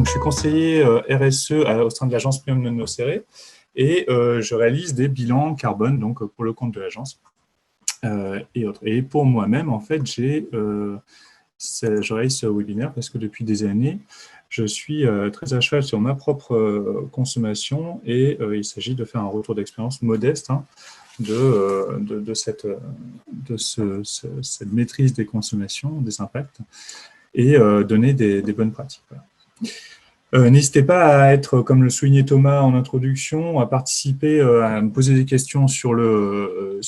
je suis conseiller RSE au sein de l'agence Prium Nocere et je réalise des bilans carbone donc, pour le compte de l'agence et autres. Et pour moi-même, en fait, je réalise ce webinaire parce que depuis des années, je suis très à cheval sur ma propre consommation et il s'agit de faire un retour d'expérience modeste de cette maîtrise des consommations, des impacts, et donner des bonnes pratiques. Voilà. N'hésitez pas à être, comme le soulignait Thomas en introduction, à participer, à me poser des questions sur le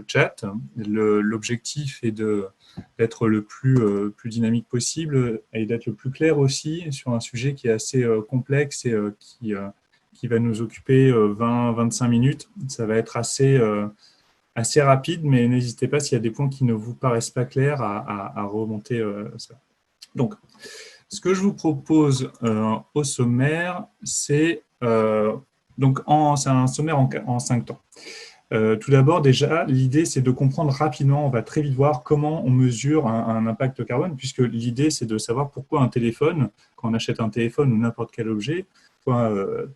chat. L'objectif est d'être le plus dynamique possible et d'être le plus clair aussi sur un sujet qui est assez complexe et qui va nous occuper 20-25 minutes. Ça va être assez rapide, mais n'hésitez pas s'il y a des points qui ne vous paraissent pas clairs à remonter ça. Donc, ce que je vous propose au sommaire, c'est un sommaire en 5 temps. Tout d'abord, déjà, l'idée, c'est de comprendre rapidement, on va très vite voir comment on mesure un impact carbone, puisque l'idée, c'est de savoir pourquoi un téléphone, quand on achète un téléphone ou n'importe quel objet,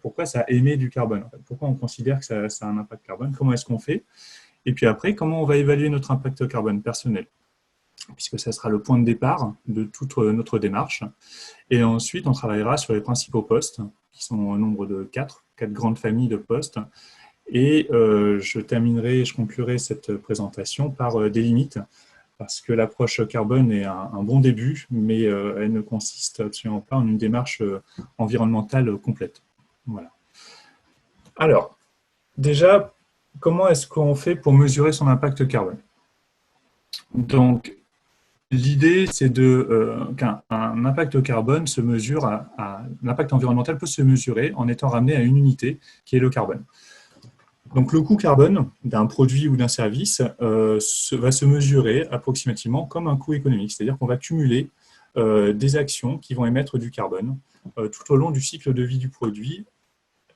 pourquoi ça émet du carbone. En fait. Pourquoi on considère que ça a un impact carbone, comment est-ce qu'on fait, et puis après, comment on va évaluer notre impact carbone personnel, puisque ça sera le point de départ de toute notre démarche. Et ensuite, on travaillera sur les principaux postes, qui sont au nombre de 4 grandes familles de postes. Et je conclurai cette présentation par des limites, parce que l'approche carbone est un bon début, mais elle ne consiste absolument pas en une démarche environnementale complète. Voilà. Alors, déjà, comment est-ce qu'on fait pour mesurer son impact carbone? Donc, l'idée, c'est qu'un impact carbone se mesure l'impact environnemental peut se mesurer en étant ramené à une unité qui est le carbone. Donc, le coût carbone d'un produit ou d'un service va se mesurer approximativement comme un coût économique, c'est-à-dire qu'on va cumuler des actions qui vont émettre du carbone tout au long du cycle de vie du produit,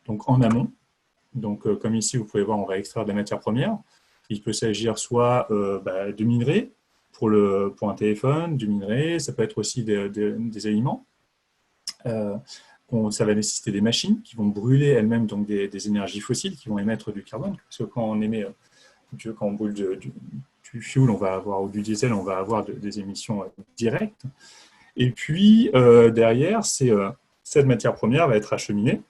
donc en amont. Donc, comme ici, vous pouvez voir, on va extraire de la matière première. Il peut s'agir soit de minerais, pour un téléphone, du minerai, ça peut être aussi des aliments. Ça va nécessiter des machines qui vont brûler elles-mêmes donc des énergies fossiles qui vont émettre du carbone. Parce que quand on brûle du fuel, ou du diesel, on va avoir des émissions directes. Et puis, derrière, cette matière première va être acheminée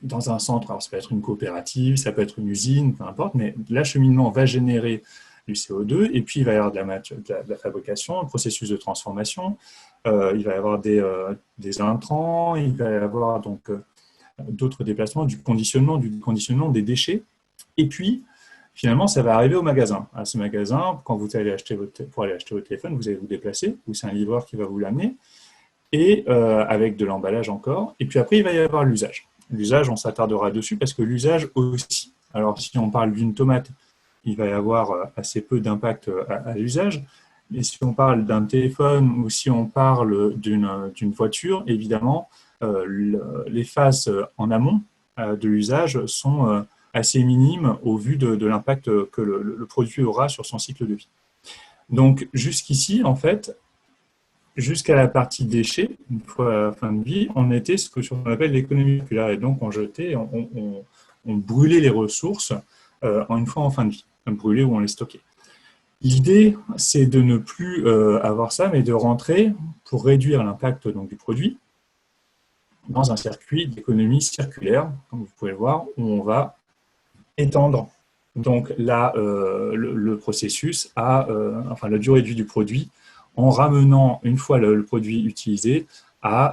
dans un centre. Alors, ça peut être une coopérative, ça peut être une usine, peu importe, mais l'acheminement va générer du CO2, et puis il va y avoir de la fabrication, un processus de transformation, il va y avoir des intrants, il va y avoir donc d'autres déplacements, du conditionnement des déchets, et puis finalement ça va arriver au magasin. À ce magasin, quand vous allez pour aller acheter votre téléphone, vous allez vous déplacer, ou c'est un livreur qui va vous l'amener, et avec de l'emballage encore, et puis après il va y avoir l'usage. L'usage, on s'attardera dessus parce que l'usage aussi. Alors, si on parle d'une tomate, il va y avoir assez peu d'impact à l'usage. Et si on parle d'un téléphone ou si on parle d'une voiture, évidemment, les phases en amont de l'usage sont assez minimes au vu de l'impact que le produit aura sur son cycle de vie. Donc, jusqu'ici, en fait, jusqu'à la partie déchets, une fois à la fin de vie, on était ce qu'on appelle l'économie circulaire. Et donc, on brûlait les ressources une fois en fin de vie. On brûlait ou on les stockait. L'idée, c'est de ne plus avoir ça, mais de rentrer, pour réduire l'impact du produit, dans un circuit d'économie circulaire, comme vous pouvez le voir, où on va étendre donc là, le processus la durée de vie du produit, en ramenant, une fois le produit utilisé, à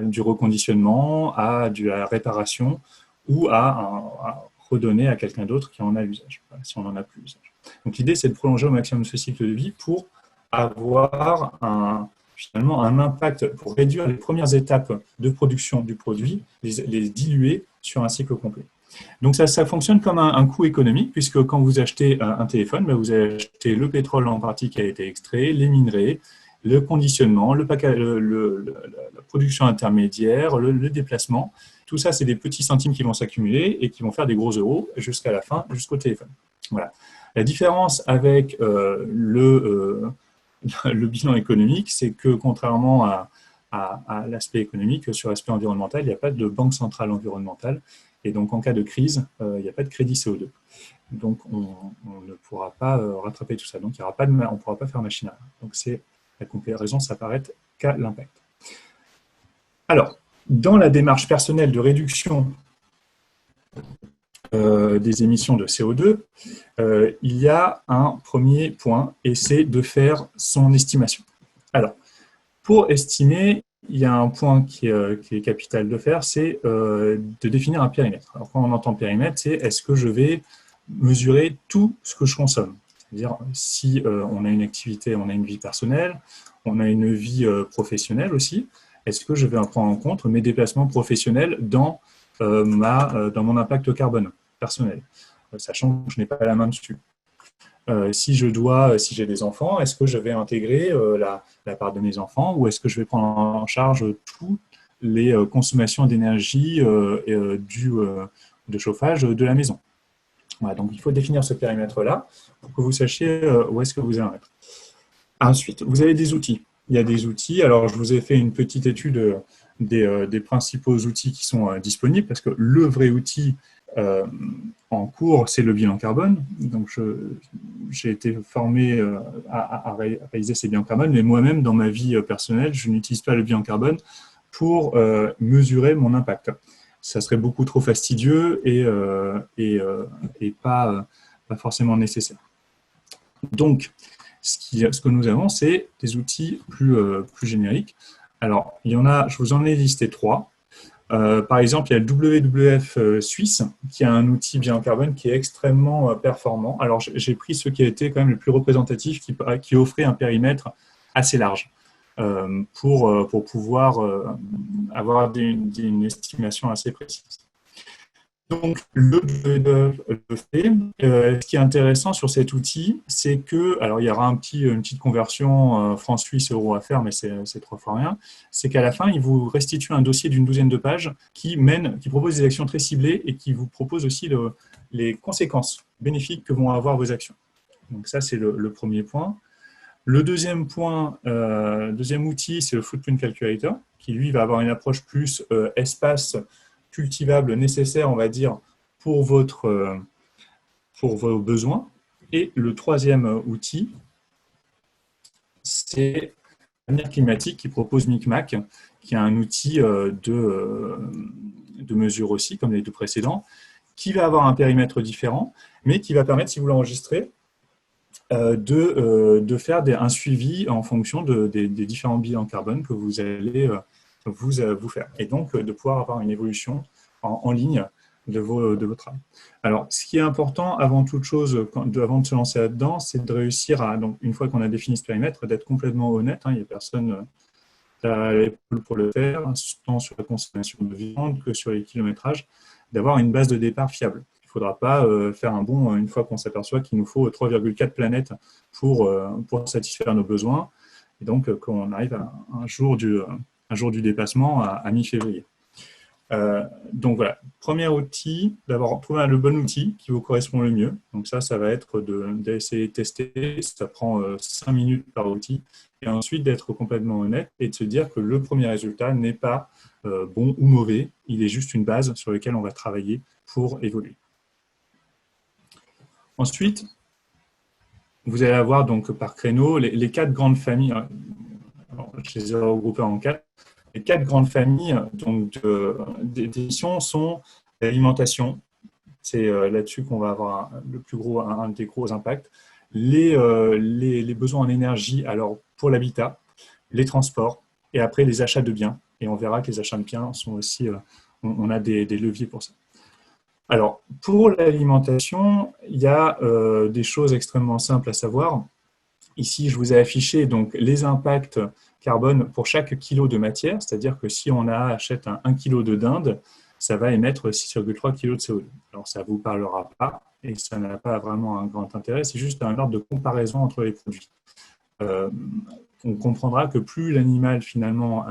du reconditionnement, à de la réparation ou à redonner à quelqu'un d'autre qui en a l'usage, si on n'en a plus l'usage. Donc l'idée, c'est de prolonger au maximum ce cycle de vie pour avoir finalement un impact, pour réduire les premières étapes de production du produit, les diluer sur un cycle complet. Donc ça fonctionne comme un coût économique, puisque quand vous achetez un téléphone, vous allez acheter le pétrole en partie qui a été extrait, les minerais, le conditionnement, la production intermédiaire, le déplacement. Tout ça, c'est des petits centimes qui vont s'accumuler et qui vont faire des gros euros jusqu'à la fin, jusqu'au téléphone. Voilà. La différence avec le bilan économique, c'est que contrairement à l'aspect économique, sur l'aspect environnemental, il n'y a pas de banque centrale environnementale. Et donc, en cas de crise, il n'y a pas de crédit CO2. Donc, on ne pourra pas rattraper tout ça. Donc, il y aura pas on ne pourra pas faire machine arrière. Donc, c'est la comparaison s'apparente qu'à l'impact. Alors, dans la démarche personnelle de réduction des émissions de CO2, il y a un premier point, et c'est de faire son estimation. Alors, pour estimer, il y a un point qui est capital de faire, c'est de définir un périmètre. Alors, quand on entend périmètre, c'est est-ce que je vais mesurer tout ce que je consomme? C'est-à-dire, si on a une activité, on a une vie personnelle, on a une vie professionnelle aussi, est-ce que je vais prendre en compte mes déplacements professionnels dans mon impact carbone personnel, sachant que je n'ai pas la main dessus. Si j'ai des enfants, est-ce que je vais intégrer la part de mes enfants ou est-ce que je vais prendre en charge toutes les consommations d'énergie de chauffage de la maison? Voilà, donc il faut définir ce périmètre-là pour que vous sachiez où est-ce que vous allez en être. Ensuite, vous avez des outils. Il y a des outils. Alors, je vous ai fait une petite étude des principaux outils qui sont disponibles parce que le vrai outil en cours, c'est le bilan carbone. Donc, j'ai été formé à réaliser ces bilans carbone, mais moi-même, dans ma vie personnelle, je n'utilise pas le bilan carbone pour mesurer mon impact. Ça serait beaucoup trop fastidieux et pas forcément nécessaire. Donc, ce que nous avons, c'est des outils plus génériques. Alors, il y en a, je vous en ai listé 3. Par exemple, il y a le WWF suisse qui a un outil bilan carbone qui est extrêmement performant. Alors, j'ai pris ceux qui étaient quand même les plus représentatifs, qui offraient un périmètre assez large pour pouvoir avoir une estimation assez précise. Donc, ce qui est intéressant sur cet outil, c'est que, alors il y aura une petite conversion franc-suisse euro à faire, mais c'est 3 fois rien, c'est qu'à la fin, il vous restitue un dossier d'une 12aine de pages qui propose des actions très ciblées et qui vous propose aussi les conséquences bénéfiques que vont avoir vos actions. Donc ça, c'est le premier point. Le deuxième outil, c'est le Footprint Calculator, qui lui va avoir une approche plus espace cultivable nécessaire, on va dire, pour vos besoins. Et le troisième outil, c'est l'avenir climatique qui propose Micmac, qui est un outil de mesure aussi, comme les deux précédents, qui va avoir un périmètre différent, mais qui va permettre, si vous l'enregistrez, de faire un suivi en fonction des différents bilans carbone que vous allez vous faire. Et donc, de pouvoir avoir une évolution en ligne de votre travail. Alors, ce qui est important, avant toute chose, avant de se lancer là-dedans, c'est de réussir à, donc, une fois qu'on a défini ce périmètre, d'être complètement honnête. Il n'y a personne à l'épaule pour le faire, tant sur la consommation de viande que sur les kilométrages, d'avoir une base de départ fiable. Il ne faudra pas faire un bond une fois qu'on s'aperçoit qu'il nous faut 3,4 planètes pour satisfaire nos besoins. Et donc, qu'on arrive à un jour du dépassement à mi-février. Donc voilà, premier outil, d'avoir trouvé le bon outil qui vous correspond le mieux. Donc ça va être d'essayer de tester, ça prend 5 minutes par outil, et ensuite d'être complètement honnête et de se dire que le premier résultat n'est pas bon ou mauvais, il est juste une base sur laquelle on va travailler pour évoluer. Ensuite, vous allez avoir donc par créneau les 4 grandes familles, alors, je les ai regroupées en 4. Les 4 grandes familles d'émissions sont l'alimentation, c'est là-dessus qu'on va avoir un des gros impacts, les besoins en énergie, alors pour l'habitat, les transports, et après les achats de biens. Et on verra que les achats de biens sont aussi, on a des leviers pour ça. Alors, pour l'alimentation, il y a des choses extrêmement simples à savoir. Ici, je vous ai affiché donc, les impacts carbone pour chaque kilo de matière, c'est-à-dire que si on achète 1 kilo de dinde, ça va émettre 6,3 kg de CO2. Alors, ça ne vous parlera pas et ça n'a pas vraiment un grand intérêt, c'est juste un ordre de comparaison entre les produits. On comprendra que plus l'animal, finalement,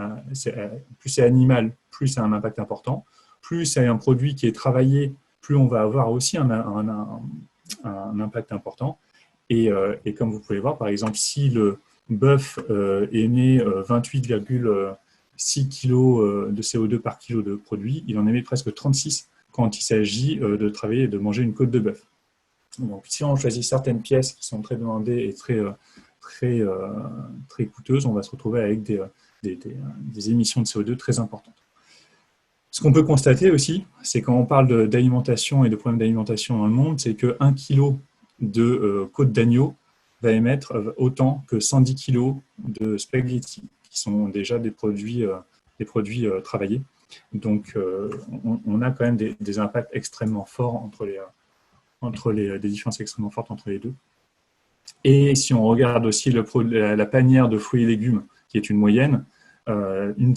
plus c'est animal, plus c'est un impact important. Plus c'est un produit qui est travaillé, plus on va avoir aussi un impact important. Et comme vous pouvez voir, par exemple, si bœuf émet 28,6 kg de CO2 par kilo de produit, il en émet presque 36 quand il s'agit de travailler et de manger une côte de bœuf. Donc, si on choisit certaines pièces qui sont très demandées et très coûteuses, on va se retrouver avec des émissions de CO2 très importantes. Ce qu'on peut constater aussi, c'est quand on parle d'alimentation et de problèmes d'alimentation dans le monde, c'est que 1 kg de côte d'agneau va émettre autant que 110 kg de spaghettis, qui sont déjà des produits travaillés. Donc, on a quand même des impacts extrêmement forts des différences extrêmement fortes entre les deux. Et si on regarde aussi la panière de fruits et légumes, qui est une moyenne, une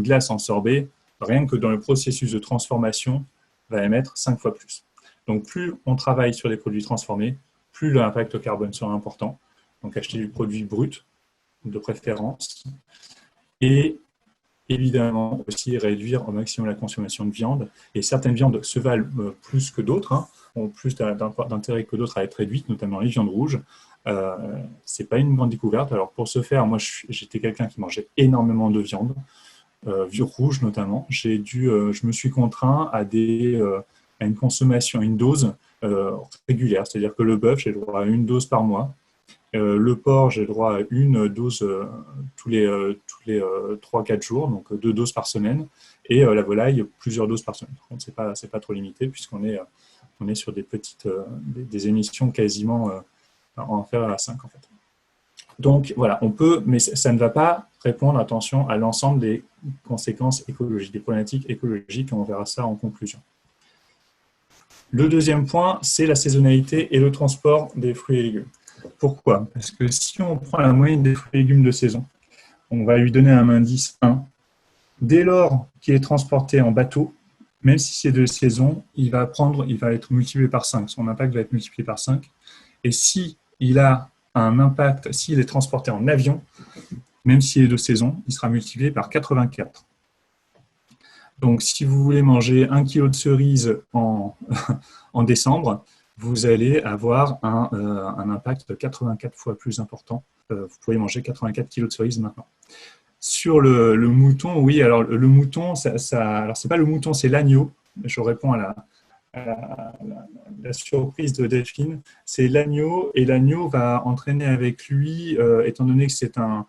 glace en sorbet, rien que dans le processus de transformation, va émettre 5 fois plus. Donc, plus on travaille sur des produits transformés, plus l'impact carbone sera important. Donc, acheter du produit brut, de préférence. Et évidemment, aussi réduire au maximum la consommation de viande. Et certaines viandes se valent plus que d'autres, ont plus d'intérêt que d'autres à être réduites, notamment les viandes rouges. C'est pas une grande découverte. Alors pour ce faire, moi j'étais quelqu'un qui mangeait énormément de viande, rouge notamment. Je me suis contraint à une consommation, une dose régulière, c'est-à-dire que le bœuf, j'ai le droit à une dose par mois. Le porc, j'ai le droit à une dose tous les 3-4 jours, donc 2 doses par semaine, et la volaille, plusieurs doses par semaine. Donc, c'est pas trop limité, puisqu'on est sur des émissions quasiment inférieures à 5, en fait. Donc, voilà, on peut, mais ça ne va pas répondre, attention, à l'ensemble des conséquences écologiques, des problématiques écologiques, et on verra ça en conclusion. Le deuxième point, c'est la saisonnalité et le transport des fruits et légumes. Pourquoi? Parce que si on prend la moyenne des fruits et légumes de saison, on va lui donner un indice 1. Dès lors qu'il est transporté en bateau, même si c'est de saison, il va être multiplié par 5. Son impact va être multiplié par 5. Et s'il a un impact, s'il est transporté en avion, même s'il est de saison, il sera multiplié par 84. Donc, si vous voulez manger 1 kg de cerises en décembre, vous allez avoir un impact 84 fois plus important. Vous pouvez manger 84 kg de cerises maintenant. Sur le mouton, oui, alors le mouton, alors c'est pas le mouton, c'est l'agneau. Je réponds à la surprise de Delphine. C'est l'agneau, et l'agneau va entraîner avec lui, étant donné que c'est un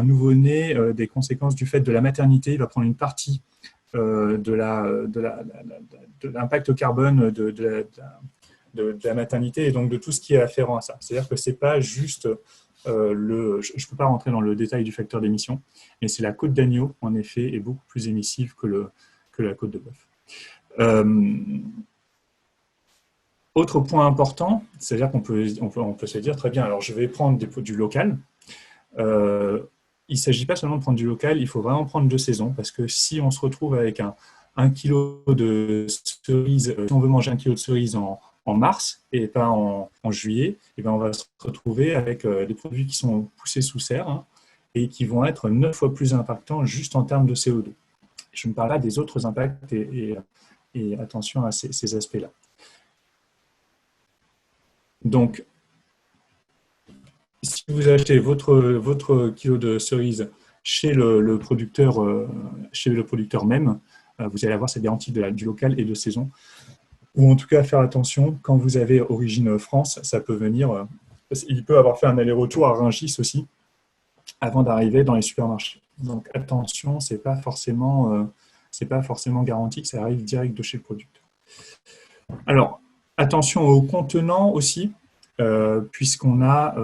nouveau-né, des conséquences du fait de la maternité. Il va prendre une partie de l'impact carbone de la maternité, et donc de tout ce qui est afférent à ça. C'est-à-dire que c'est pas juste je ne peux pas rentrer dans le détail du facteur d'émission, mais c'est la côte d'agneau, en effet, est beaucoup plus émissive que la côte de bœuf. Autre point important, c'est-à-dire qu'on peut se dire, très bien, alors je vais prendre du local. Il ne s'agit pas seulement de prendre du local, il faut vraiment prendre de saison, parce que si on se retrouve avec un kilo de cerises, si on veut manger 1 kilo de cerises en mars et pas en juillet, et bien on va se retrouver avec des produits qui sont poussés sous serre, et qui vont être 9 fois plus impactants juste en termes de CO2. Je ne parle pas des autres impacts, et attention à ces aspects-là. Donc, si vous achetez votre kilo de cerises chez le producteur même, vous allez avoir cette garantie du local et de saison. Ou en tout cas, faire attention, quand vous avez origine France, ça peut venir, il peut avoir fait un aller-retour à Rungis aussi, avant d'arriver dans les supermarchés. Donc attention, c'est pas forcément garanti que ça arrive direct de chez le producteur. Alors, attention aux contenants aussi, puisqu'on a,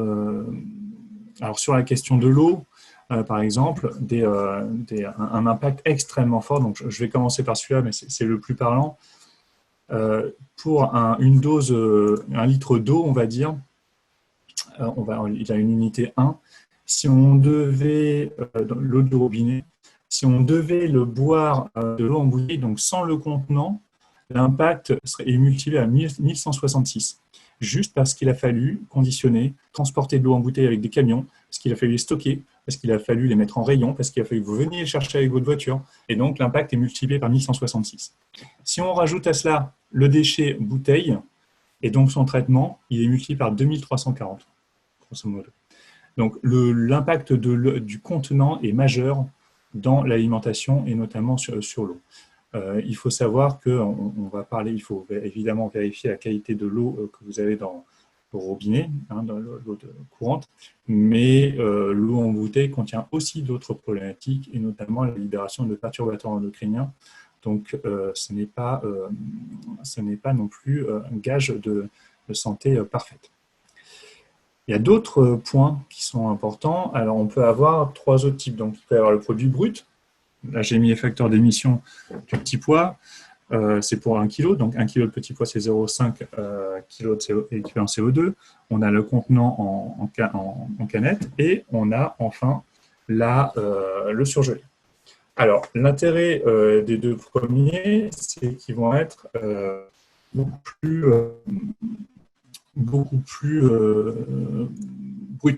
alors sur la question de l'eau, par exemple, un impact extrêmement fort. Donc, je vais commencer par celui-là, mais c'est le plus parlant. Pour une dose, 1 litre d'eau, on va dire, il a une unité 1. Si on devait, l'eau de robinet, si on devait le boire de l'eau en bouteille, donc sans le contenant, l'impact est multiplié à 1166. Juste parce qu'il a fallu conditionner, transporter de l'eau en bouteille avec des camions, parce qu'il a fallu les stocker, parce qu'il a fallu les mettre en rayon, parce qu'il a fallu que vous veniez les chercher avec votre voiture. Et donc, l'impact est multiplié par 1166. Si on rajoute à cela le déchet bouteille, et donc son traitement, il est multiplié par 2340, grosso modo. Donc, l'impact du contenant est majeur dans l'alimentation et notamment sur l'eau. Il faut savoir qu'on va parler, il faut évidemment vérifier la qualité de l'eau que vous avez dans le robinet, hein, dans l'eau courante, mais l'eau en bouteille contient aussi d'autres problématiques, et notamment la libération de perturbateurs endocriniens. Donc, ce n'est pas non plus un gage de santé parfaite. Il y a d'autres points qui sont importants. Alors, on peut avoir 3 autres types. Donc, il peut y avoir le produit brut. Là, j'ai mis les facteurs d'émission du petit pois. C'est pour 1 kg. Donc, 1 kg de petit pois, c'est 0,5 kg d'équivalent CO2. On a le contenant en canette. Et on a enfin le surgelé. Alors, l'intérêt des 2 premiers, c'est qu'ils vont être beaucoup plus bruts.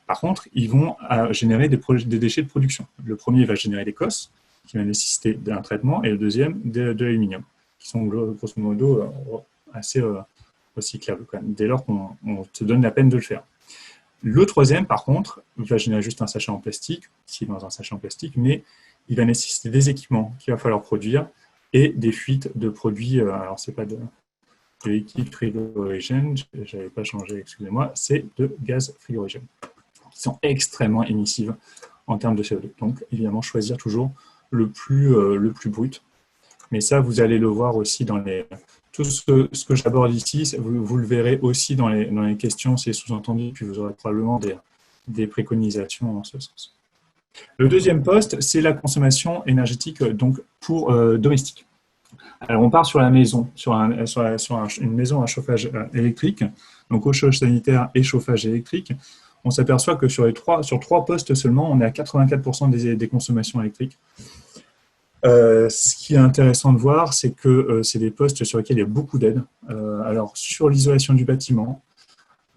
Par contre, ils vont générer des déchets de production. Le premier va générer des COS, qui va nécessiter d'un traitement, et le deuxième, de l'aluminium, qui sont grosso modo assez recyclables, quand même, dès lors qu'on te donne la peine de le faire. Le troisième, par contre, va générer juste un sachet en plastique, ici dans un sachet en plastique, mais il va nécessiter des équipements qu'il va falloir produire et des fuites de produits. Alors, ce n'est pas de liquide frigorigène, je n'avais pas changé, excusez-moi, c'est de gaz frigorigène, qui sont extrêmement émissives en termes de CO2. Donc, évidemment, choisir toujours le plus brut. Mais ça, vous allez le voir aussi dans tout ce que j'aborde ici, vous le verrez aussi dans les questions, c'est sous-entendu, puis vous aurez probablement des préconisations en ce sens. Le deuxième poste, c'est la consommation énergétique donc pour domestique. Alors, on part sur la maison, sur une maison à chauffage électrique, donc eau chaude sanitaire et chauffage électrique. On s'aperçoit que sur 3 postes seulement, on est à 84% des consommations électriques. Ce qui est intéressant de voir, c'est que c'est des postes sur lesquels il y a beaucoup d'aides. Alors, sur l'isolation du bâtiment,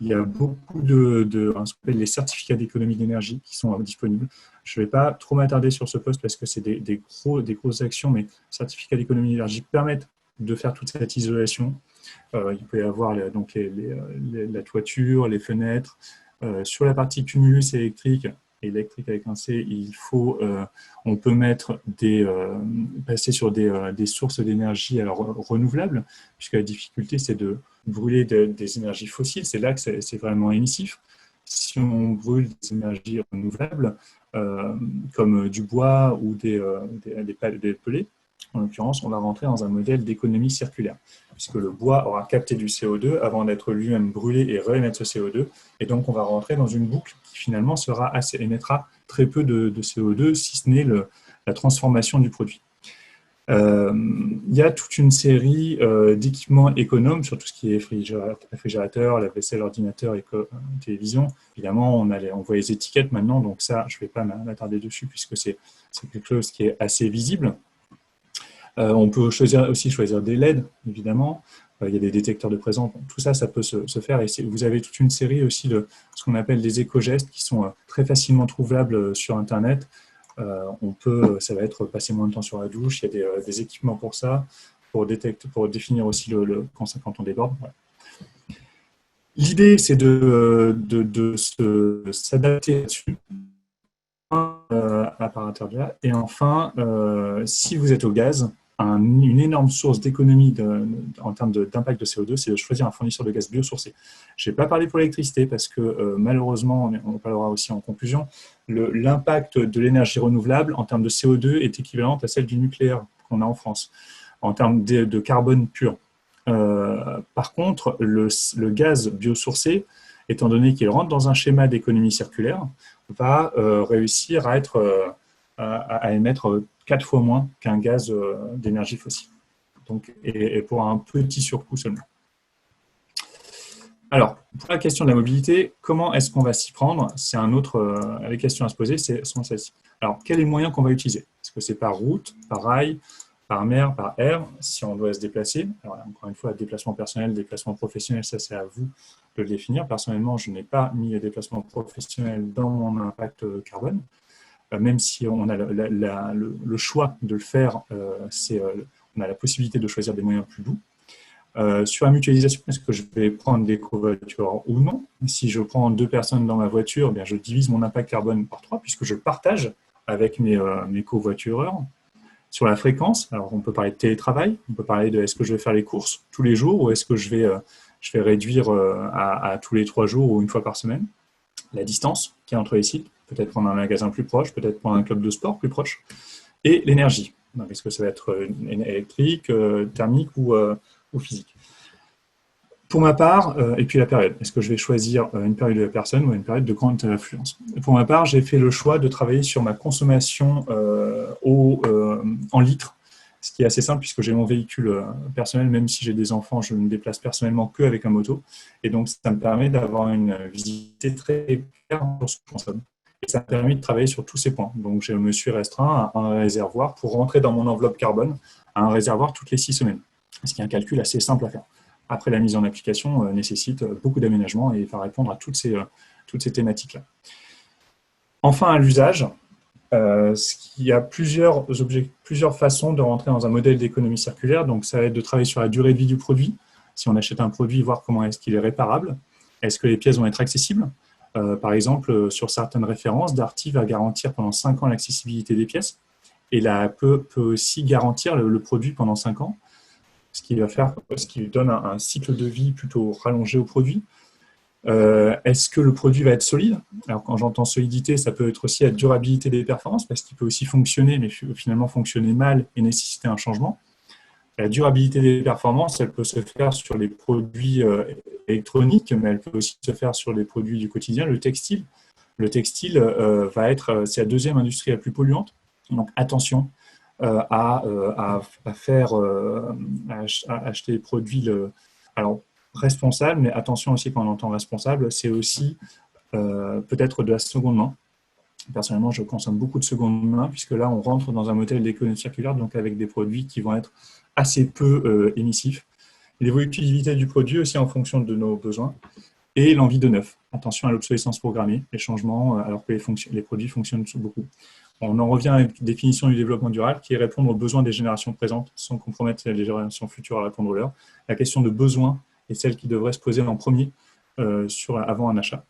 il y a beaucoup ce qu'on appelle les certificats d'économie d'énergie qui sont disponibles. Je ne vais pas trop m'attarder sur ce poste parce que c'est des grosses actions, mais les certificats d'économie d'énergie permettent de faire toute cette isolation. Il peut y avoir donc la toiture, les fenêtres. Sur la partie cumulus électrique avec un C, on peut passer sur des sources d'énergie renouvelables, puisque la difficulté, c'est de brûler des énergies fossiles. C'est là que c'est vraiment émissif. Si on brûle des énergies renouvelables, comme du bois ou des pellets, en l'occurrence, on va rentrer dans un modèle d'économie circulaire, puisque le bois aura capté du CO2 avant d'être lui-même brûlé et réémettre ce CO2. Et donc, on va rentrer dans une boucle qui finalement émettra très peu de CO2, si ce n'est la transformation du produit. Il y a toute une série d'équipements économes sur tout ce qui est réfrigérateur, lave-vaisselle, ordinateur et télévision. Évidemment, on voit les étiquettes maintenant, donc ça, je ne vais pas m'attarder dessus puisque c'est quelque chose qui est assez visible. On peut aussi choisir des LED, évidemment. Il y a des détecteurs de présence. Tout ça, ça peut se faire. Et vous avez toute une série aussi de ce qu'on appelle des éco-gestes qui sont très facilement trouvables sur Internet. Ça va être passer moins de temps sur la douche. Il y a des équipements pour ça, pour définir aussi quand on déborde. Ouais. L'idée, c'est de s'adapter là-dessus. Apparateur de là. Et enfin, si vous êtes au gaz, une énorme source d'économie en termes d'impact de CO2, c'est de choisir un fournisseur de gaz biosourcé. Je n'ai pas parlé pour l'électricité parce que malheureusement, on en parlera aussi en conclusion, l'impact de l'énergie renouvelable en termes de CO2 est équivalente à celle du nucléaire qu'on a en France, en termes de carbone pur. Par contre, le gaz biosourcé, étant donné qu'il rentre dans un schéma d'économie circulaire, va réussir à émettre 4 fois moins qu'un gaz d'énergie fossile. Donc, et pour un petit surcoût seulement. Alors, pour la question de la mobilité, comment est-ce qu'on va s'y prendre? C'est les questions à se poser sont celles-ci. Alors, quel est le moyen qu'on va utiliser? Est-ce que c'est par route, par rail, par mer, par air, si on doit se déplacer? Alors, encore une fois, déplacement personnel, déplacement professionnel, ça c'est à vous de le définir. Personnellement, je n'ai pas mis les déplacements professionnels dans mon impact carbone. Même si on a le choix de le faire, on a la possibilité de choisir des moyens plus doux. Sur la mutualisation, est-ce que je vais prendre des covoitureurs ou non? Si je prends 2 personnes dans ma voiture, bien, je divise mon impact carbone par 3 puisque je partage avec mes covoitureurs. Sur la fréquence, alors on peut parler de télétravail, on peut parler de est-ce que je vais faire les courses tous les jours ou est-ce que je vais réduire à tous les 3 jours ou une fois par semaine. La distance qui est entre les sites, peut-être prendre un magasin plus proche, peut-être prendre un club de sport plus proche. Et l'énergie, est-ce que ça va être électrique, thermique ou physique. Pour ma part, et puis la période, est-ce que je vais choisir une période de personne ou une période de grande affluence? Pour ma part, j'ai fait le choix de travailler sur ma consommation en litres, ce qui est assez simple puisque j'ai mon véhicule personnel, même si j'ai des enfants, je ne me déplace personnellement qu'avec un moto, et donc ça me permet d'avoir une visibilité très claire sur ce que je consomme. Et ça m'a permis de travailler sur tous ces points. Donc je me suis restreint à un réservoir pour rentrer dans mon enveloppe carbone, à un réservoir toutes les 6 semaines, ce qui est un calcul assez simple à faire. Après, la mise en application nécessite beaucoup d'aménagement et va répondre à toutes ces thématiques-là. Enfin, à l'usage, il y a plusieurs façons de rentrer dans un modèle d'économie circulaire. Donc, ça va être de travailler sur la durée de vie du produit. Si on achète un produit, voir comment est-ce qu'il est réparable. Est-ce que les pièces vont être accessibles? Par exemple, sur certaines références, Darty va garantir pendant 5 ans l'accessibilité des pièces et peut aussi garantir le produit pendant 5 ans. Ce qui donne un cycle de vie plutôt rallongé au produit. Est-ce que le produit va être solide? Alors, quand j'entends solidité, ça peut être aussi la durabilité des performances, parce qu'il peut aussi fonctionner, mais finalement fonctionner mal et nécessiter un changement. La durabilité des performances, elle peut se faire sur les produits électroniques, mais elle peut aussi se faire sur les produits du quotidien. Le textile c'est la deuxième industrie la plus polluante. Donc, attention à acheter des produits alors, responsables, mais attention aussi quand on entend responsable, c'est aussi peut-être de la seconde main. Personnellement, je consomme beaucoup de seconde main, puisque là, on rentre dans un modèle d'économie circulaire, donc avec des produits qui vont être assez peu émissifs. L'évolutivité du produit aussi en fonction de nos besoins. Et l'envie de neuf. Attention à l'obsolescence programmée, les changements, alors que les produits fonctionnent beaucoup. On en revient à une définition du développement durable qui est répondre aux besoins des générations présentes sans compromettre les générations futures à répondre aux leurs. La question de besoin est celle qui devrait se poser en premier avant un achat.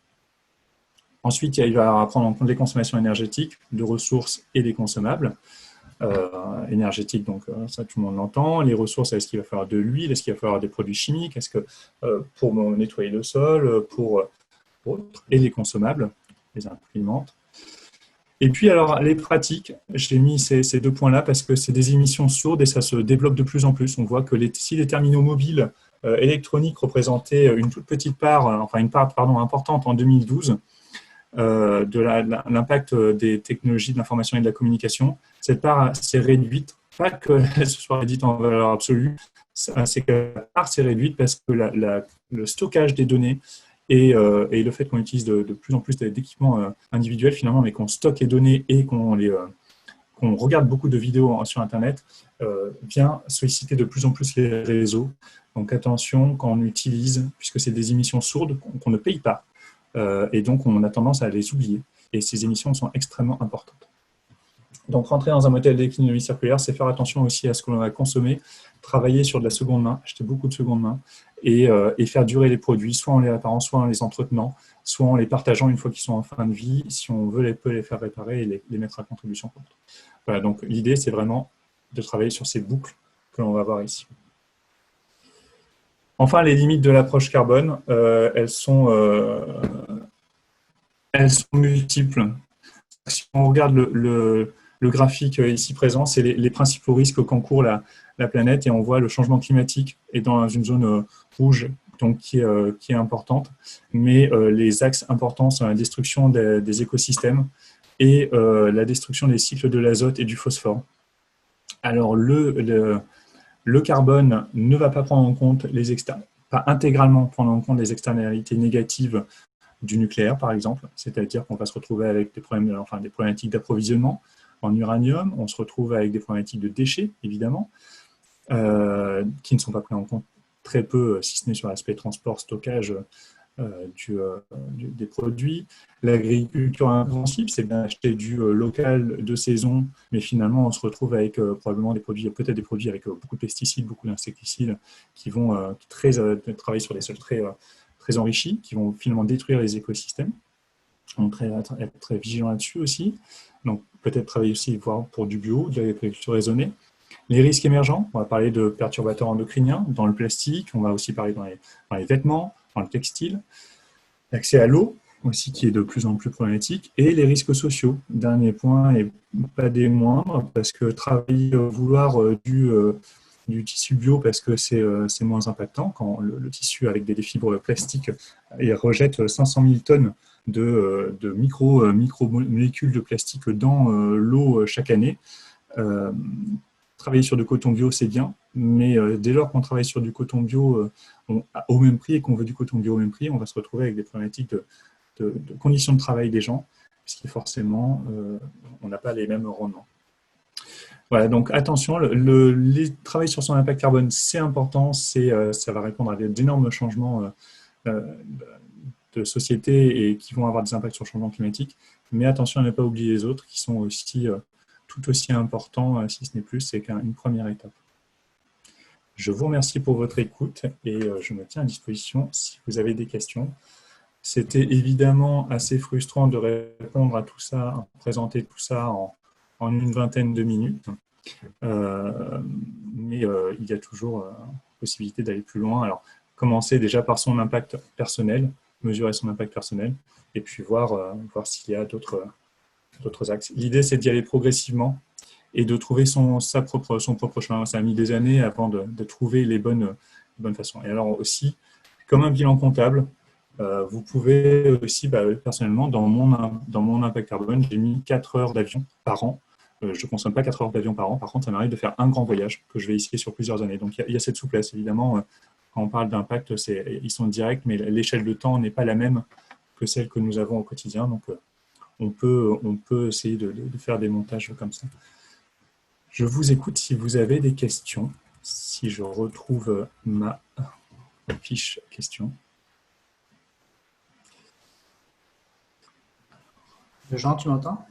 Ensuite, il va prendre en compte les consommations énergétiques, de ressources et des consommables. Énergétiques, donc ça tout le monde l'entend. Les ressources, est-ce qu'il va falloir de l'huile? Est-ce qu'il va falloir des produits chimiques? Est-ce que pour nettoyer le sol, et les consommables, les imprimantes. Et puis, alors, les pratiques, j'ai mis ces 2 points-là parce que c'est des émissions sourdes et ça se développe de plus en plus. On voit que si les terminaux mobiles électroniques représentaient une toute petite part, une part importante en 2012 de l'impact des technologies de l'information et de la communication, cette part s'est réduite. Pas qu'elle se soit réduite en valeur absolue, c'est que la part s'est réduite parce que le stockage des données et le fait qu'on utilise de plus en plus d'équipements individuels finalement, mais qu'on stocke les données et qu'on regarde beaucoup de vidéos sur Internet, vient solliciter de plus en plus les réseaux. Donc attention quand on utilise, puisque c'est des émissions sourdes qu'on ne paye pas, et donc on a tendance à les oublier. Et ces émissions sont extrêmement importantes. Donc, rentrer dans un modèle d'économie circulaire, c'est faire attention aussi à ce que l'on va consommer, travailler sur de la seconde main, acheter beaucoup de seconde main et faire durer les produits, soit en les réparant, soit en les entretenant, soit en les partageant une fois qu'ils sont en fin de vie, si on peut les faire réparer et les mettre à contribution. Voilà, donc l'idée, c'est vraiment de travailler sur ces boucles que l'on va voir ici. Enfin, les limites de l'approche carbone, elles sont multiples. Si on regarde le graphique ici présent, c'est les principaux risques qu'encourt la planète et on voit le changement climatique est dans une zone rouge donc qui est importante, mais les axes importants sont la destruction des écosystèmes et la destruction des cycles de l'azote et du phosphore. Alors le carbone ne va pas prendre en compte pas intégralement prendre en compte les externalités négatives du nucléaire, par exemple, c'est-à-dire qu'on va se retrouver avec des problématiques d'approvisionnement en uranium, on se retrouve avec des problématiques de déchets, évidemment, qui ne sont pas pris en compte très peu, si ce n'est sur l'aspect transport, stockage des produits. L'agriculture intensive, c'est bien acheter du local de saison, mais finalement, on se retrouve avec probablement peut-être des produits avec beaucoup de pesticides, beaucoup d'insecticides qui vont travailler sur des sols très enrichis, qui vont finalement détruire les écosystèmes. Donc, être très vigilant là-dessus aussi. Donc, peut-être travailler aussi voir pour du bio, de l'agriculture raisonnée. Les risques émergents, on va parler de perturbateurs endocriniens dans le plastique, on va aussi parler dans les vêtements, dans le textile. L'accès à l'eau aussi qui est de plus en plus problématique, et les risques sociaux. Dernier point, et pas des moindres, parce que vouloir du tissu bio parce que c'est moins impactant, quand le tissu avec des fibres plastiques rejette 500 000 tonnes de micromolécules de plastique dans l'eau chaque année. Travailler sur du coton bio, c'est bien, mais dès lors qu'on travaille sur du coton bio au même prix et qu'on veut du coton bio au même prix, on va se retrouver avec des problématiques de conditions de travail des gens, puisque forcément, on n'a pas les mêmes rendements. Voilà, donc attention, travailler sur son impact carbone, c'est important, ça va répondre à d'énormes changements de société et qui vont avoir des impacts sur le changement climatique, mais attention à ne pas oublier les autres qui sont aussi tout aussi importants, si ce n'est plus, c'est qu'une première étape. Je vous remercie pour votre écoute et je me tiens à disposition si vous avez des questions. C'était évidemment assez frustrant de répondre à tout ça, présenter tout ça en une vingtaine de minutes, mais il y a toujours possibilité d'aller plus loin. Alors, commencer déjà par son impact personnel, mesurer son impact personnel, et puis voir s'il y a d'autres axes. L'idée, c'est d'y aller progressivement et de trouver son propre chemin. Ça a mis des années avant de trouver les bonnes façons. Et alors aussi, comme un bilan comptable, vous pouvez aussi, personnellement, dans mon impact carbone, j'ai mis 4 heures d'avion par an. Je ne consomme pas 4 heures d'avion par an. Par contre, ça m'arrive de faire un grand voyage que je vais essayer sur plusieurs années. Donc, il y a cette souplesse. Évidemment, quand on parle d'impact, ils sont directs, mais l'échelle de temps n'est pas la même que celle que nous avons au quotidien. Donc, on peut essayer de faire des montages comme ça. Je vous écoute si vous avez des questions. Si je retrouve ma fiche question. Jean, tu m'entends?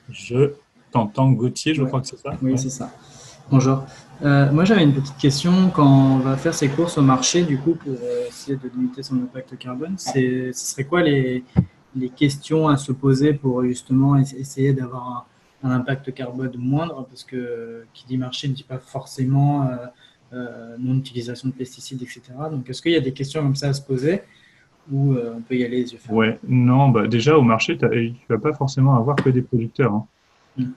Je t'entends, Gauthier, je crois que c'est ça. Oui, c'est ça. Bonjour. Moi, j'avais une petite question. Quand on va faire ses courses au marché, du coup, pour essayer de limiter son impact carbone, ce serait quoi les questions à se poser pour justement essayer d'avoir un impact carbone moindre? Parce que qui dit marché ne dit pas forcément non-utilisation de pesticides, etc. Donc, est-ce qu'il y a des questions comme ça à se poser ou on peut y aller les yeux fermés? Ouais, non, déjà au marché, tu ne vas pas forcément avoir que des producteurs. Hein.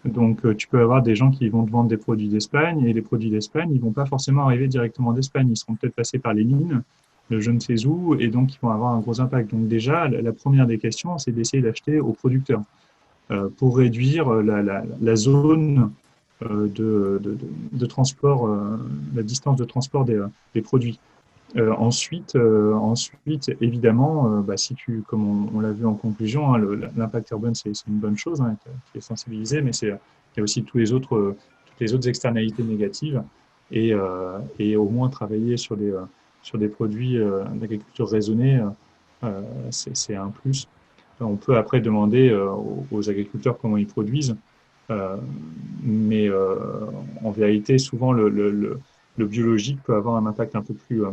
Donc, tu peux avoir des gens qui vont te vendre des produits d'Espagne et les produits d'Espagne, ils vont pas forcément arriver directement d'Espagne. Ils seront peut-être passés par les mines, je ne sais où, et donc ils vont avoir un gros impact. Donc déjà, la première des questions, c'est d'essayer d'acheter aux producteurs pour réduire la zone de transport, la distance de transport des produits. Ensuite, évidemment, comme on l'a vu en conclusion, hein, l'impact carbone, c'est une bonne chose, hein, qui est sensibilisé, mais il y a aussi toutes les autres externalités négatives et au moins travailler sur des produits d'agriculture raisonnée, c'est un plus. On peut après demander aux agriculteurs comment ils produisent, euh, mais en vérité, souvent, le biologique peut avoir un impact un peu plus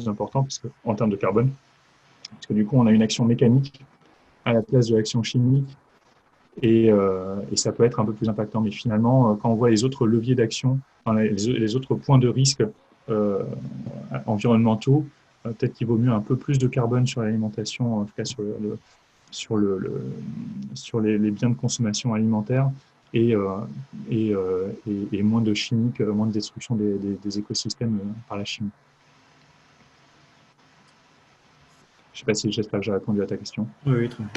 important en termes de carbone, parce que du coup, on a une action mécanique à la place de l'action chimique, et ça peut être un peu plus impactant. Mais finalement, quand on voit les autres leviers d'action, enfin, les autres points de risque euh, environnementaux, peut-être qu'il vaut mieux un peu plus de carbone sur l'alimentation, en tout cas sur les biens de consommation alimentaire, et, moins de chimique, moins de destruction des écosystèmes par la chimie. Je ne sais pas j'espère que j'ai répondu à ta question. Oui, oui, très bien.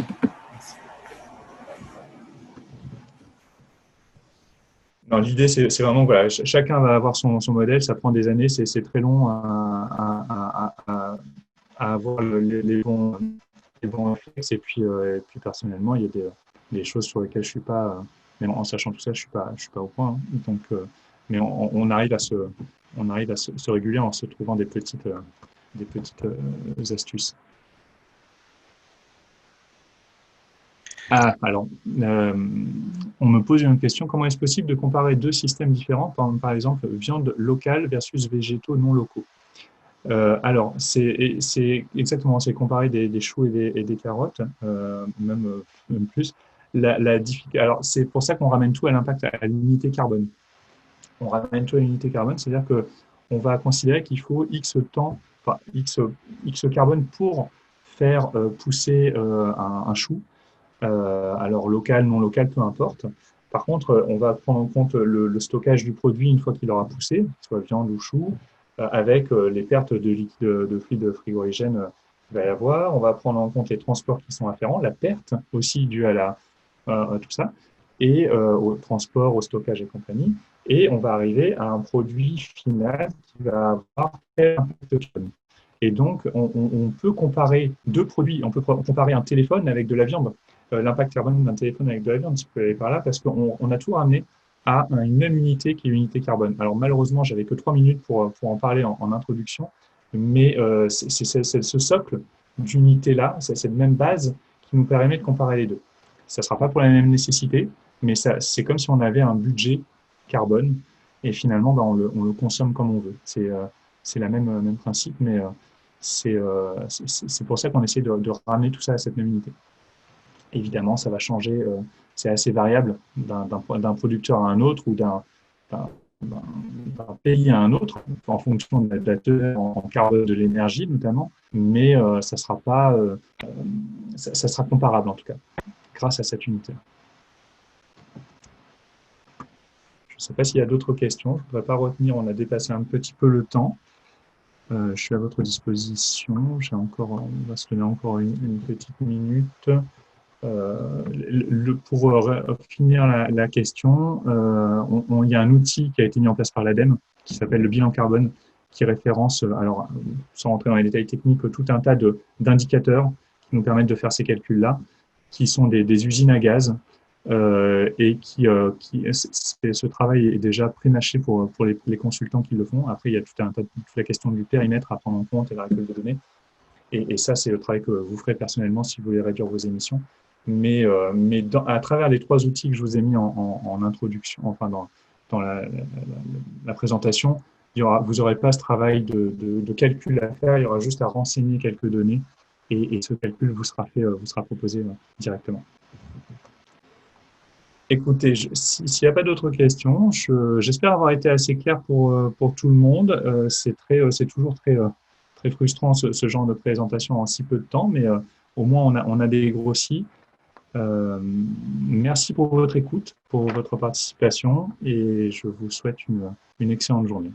L'idée, c'est vraiment, voilà, chacun va avoir son modèle, ça prend des années, c'est très long à avoir les bons réflexes. Et puis personnellement, il y a des choses sur lesquelles je suis pas, même en sachant tout ça, je suis pas au point. Hein. Donc, mais on arrive à se réguler en se trouvant des petites astuces. Ah, alors, on me pose une question, comment est-ce possible de comparer deux systèmes différents, par exemple, viande locale versus végétaux non locaux? Alors, c'est exactement, c'est comparer des choux et des carottes, même plus. Alors, c'est pour ça qu'on ramène tout à l'impact, à l'unité carbone. On ramène tout à l'unité carbone, c'est-à-dire que on va considérer qu'il faut X temps, enfin X carbone pour faire pousser un chou, alors local, non local, peu importe. Par contre, on va prendre en compte le stockage du produit une fois qu'il aura poussé, qu'il soit viande ou chou, avec les pertes de liquide, de fluide frigorigène qu'il va y avoir. On va prendre en compte les transports qui sont afférents, la perte aussi due à tout ça, et au transport, au stockage et compagnie. Et on va arriver à un produit final qui va avoir tel impact carbone. Et donc, on peut comparer deux produits. On peut comparer un téléphone avec de la viande. L'impact carbone d'un téléphone avec de la viande, si vous pouvez aller par là, parce qu'on a tout ramené à une même unité qui est l'unité carbone. Alors malheureusement, j'avais que 3 minutes pour en parler en introduction, mais c'est ce socle d'unité-là, c'est cette même base qui nous permet de comparer les deux. Ça ne sera pas pour la même nécessité, mais c'est comme si on avait un budget carbone et finalement, ben, on le consomme comme on veut. C'est la même principe, mais c'est pour ça qu'on essaie de ramener tout ça à cette même unité. Évidemment, ça va changer, c'est assez variable d'un producteur à un autre ou d'un pays à un autre, en fonction de la teneur en carbone de l'énergie notamment, mais ça sera pas, ça sera comparable en tout cas, grâce à cette unité. Je ne sais pas s'il y a d'autres questions, je ne voudrais pas retenir, on a dépassé un petit peu le temps. Je suis à votre disposition, on va se donner encore une petite minute. Pour finir la question, il y a un outil qui a été mis en place par l'ADEME qui s'appelle le bilan carbone, qui référence, alors sans rentrer dans les détails techniques, tout un tas d'indicateurs qui nous permettent de faire ces calculs-là, qui sont des usines à gaz et ce travail est déjà pré-mâché pour les consultants qui le font. Après, il y a toute la question du périmètre à prendre en compte et la récolte de données. Et ça, c'est le travail que vous ferez personnellement si vous voulez réduire vos émissions. Mais à travers les trois outils que je vous ai mis en introduction, enfin dans la présentation, vous n'aurez pas ce travail de calcul à faire, il y aura juste à renseigner quelques données et ce calcul vous sera proposé directement. Écoutez, s'il n'y a pas d'autres questions, j'espère avoir été assez clair pour tout le monde. C'est toujours très frustrant ce genre de présentation en si peu de temps, mais au moins on a dégrossi. Merci pour votre écoute, pour votre participation et je vous souhaite une excellente journée.